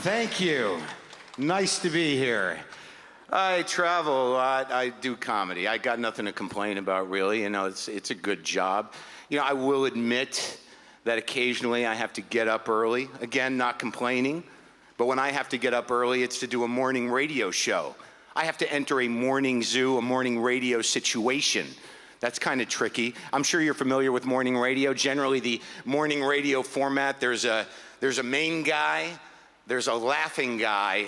Thank you. Nice to be here. I travel a lot. I do comedy. I got nothing to complain about, really. You know, it's a good job. You know, I will admit that occasionally I have to get up early. Again, not complaining. But when I have to get up early, it's to do a morning radio show. I have to enter a morning zoo, a morning radio situation. That's kind of tricky. I'm sure you're familiar with morning radio. Generally, the morning radio format, there's a main guy, there's a laughing guy,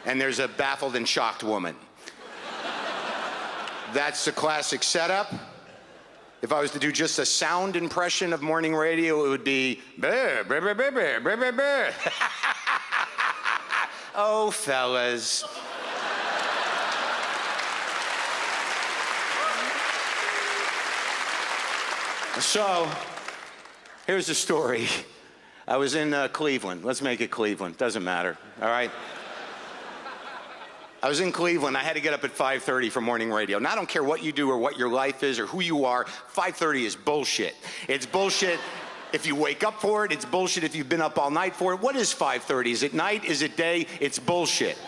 and there's a baffled and shocked woman. That's the classic setup. If I was to do just a sound impression of morning radio, it would be brr, brr, brr, brr, brr, brr, brr, brr. Oh, fellas. So, here's the story. I was in Cleveland. Let's make it Cleveland. Doesn't matter, all right? I was in Cleveland. I had to get up at 5:30 for morning radio. Now, I don't care what you do or what your life is or who you are. 5:30 is bullshit. It's bullshit if you wake up for it. It's bullshit if you've been up all night for it. What is 5:30? Is it night? Is it day? It's bullshit.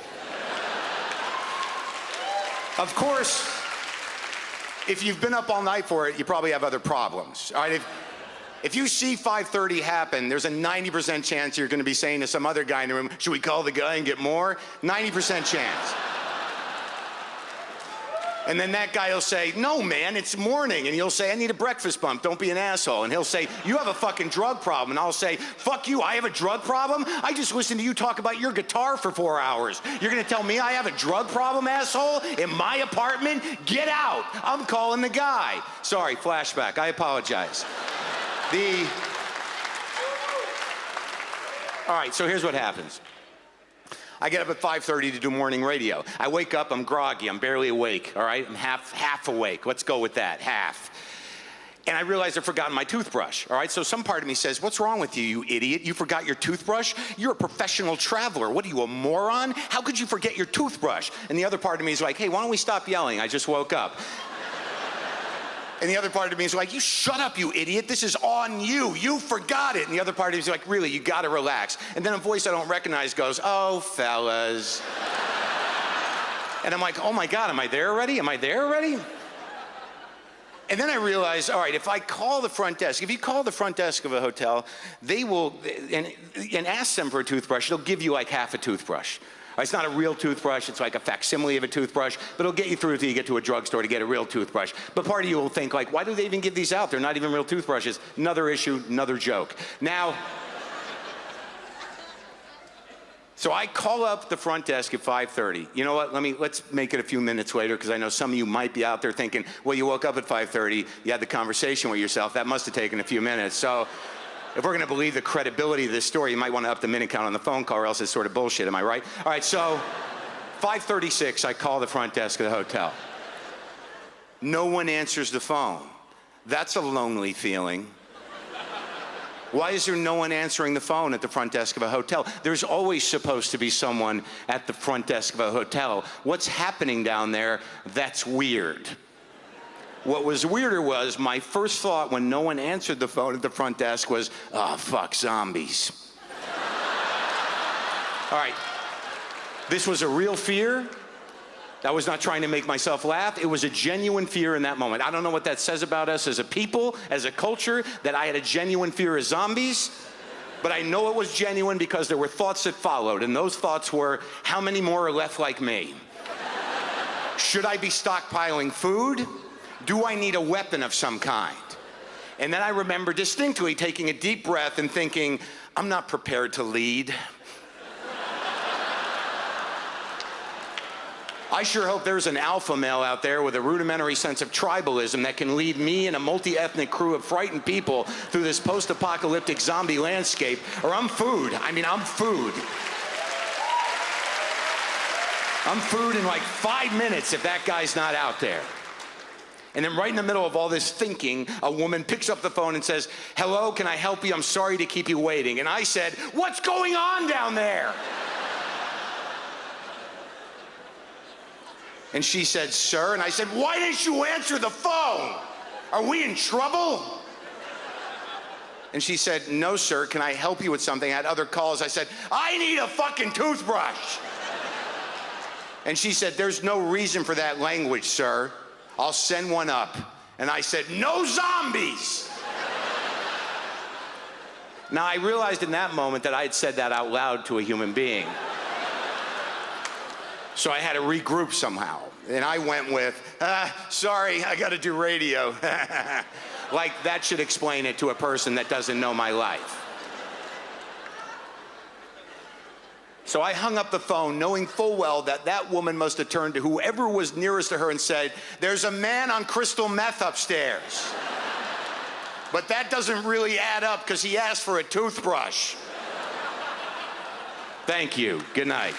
Of course, if you've been up all night for it, you probably have other problems. All right? If you see 5:30 happen, there's a 90% chance you're going to be saying to some other guy in the room, should we call the guy and get more? 90% chance. And then that guy will say, no, man, it's morning. And you'll say, I need a breakfast bump. Don't be an asshole. And he'll say, you have a fucking drug problem. And I'll say, fuck you, I have a drug problem? I just listened to you talk about your guitar for 4 hours. You're going to tell me I have a drug problem, asshole? In my apartment? Get out. I'm calling the guy. Sorry, flashback. I apologize. All right, so here's what happens. I get up at 5:30 to do morning radio. I wake up, I'm groggy, I'm barely awake, all right? I'm half awake. Let's go with that, half. And I realize I've forgotten my toothbrush, all right? So some part of me says, what's wrong with you, you idiot? You forgot your toothbrush? You're a professional traveler. What are you, a moron? How could you forget your toothbrush? And the other part of me is like, hey, why don't we stop yelling? I just woke up. And the other part of me is like, you shut up, you idiot. This is on you. You forgot it. And the other part of me is like, really, you got to relax. And then a voice I don't recognize goes, oh, fellas. And I'm like, oh, my God, am I there already? Am I there already? And then I realize, all right, if I call the front desk, if you call the front desk of a hotel, they will, and ask them for a toothbrush, they'll give you like half a toothbrush. It's not a real toothbrush, it's like a facsimile of a toothbrush, but it'll get you through until you get to a drugstore to get a real toothbrush. But part of you will think like, why do they even give these out? They're not even real toothbrushes. Another issue, another joke. Now, so I call up the front desk at 5:30. You know what, let's make it a few minutes later, because I know some of you might be out there thinking, well, you woke up at 5:30, you had the conversation with yourself, that must have taken a few minutes. So, if we're going to believe the credibility of this story, you might want to up the minute count on the phone call, or else it's sort of bullshit, am I right? All right, so 5:36, I call the front desk of the hotel. No one answers the phone. That's a lonely feeling. Why is there no one answering the phone at the front desk of a hotel? There's always supposed to be someone at the front desk of a hotel. What's happening down there? That's weird. What was weirder was my first thought when no one answered the phone at the front desk was, oh, fuck, zombies. All right, this was a real fear. I was not trying to make myself laugh. It was a genuine fear in that moment. I don't know what that says about us as a people, as a culture, that I had a genuine fear of zombies, but I know it was genuine because there were thoughts that followed, and those thoughts were, how many more are left like me? Should I be stockpiling food? Do I need a weapon of some kind? And then I remember distinctly taking a deep breath and thinking, I'm not prepared to lead. I sure hope there's an alpha male out there with a rudimentary sense of tribalism that can lead me and a multi-ethnic crew of frightened people through this post-apocalyptic zombie landscape, or I'm food. I mean, I'm food. I'm food in like 5 minutes if that guy's not out there. And then right in the middle of all this thinking, a woman picks up the phone and says, hello, can I help you? I'm sorry to keep you waiting. And I said, what's going on down there? And she said, sir. And I said, why didn't you answer the phone? Are we in trouble? And she said, no, sir, can I help you with something? I had other calls. I said, I need a fucking toothbrush. And she said, there's no reason for that language, sir. I'll send one up. And I said, no zombies. Now, I realized in that moment that I had said that out loud to a human being. So I had to regroup somehow. And I went with, sorry, I got to do radio. Like that should explain it to a person that doesn't know my life. So I hung up the phone knowing full well that that woman must have turned to whoever was nearest to her and said, there's a man on crystal meth upstairs. But that doesn't really add up because he asked for a toothbrush. Thank you. Good night.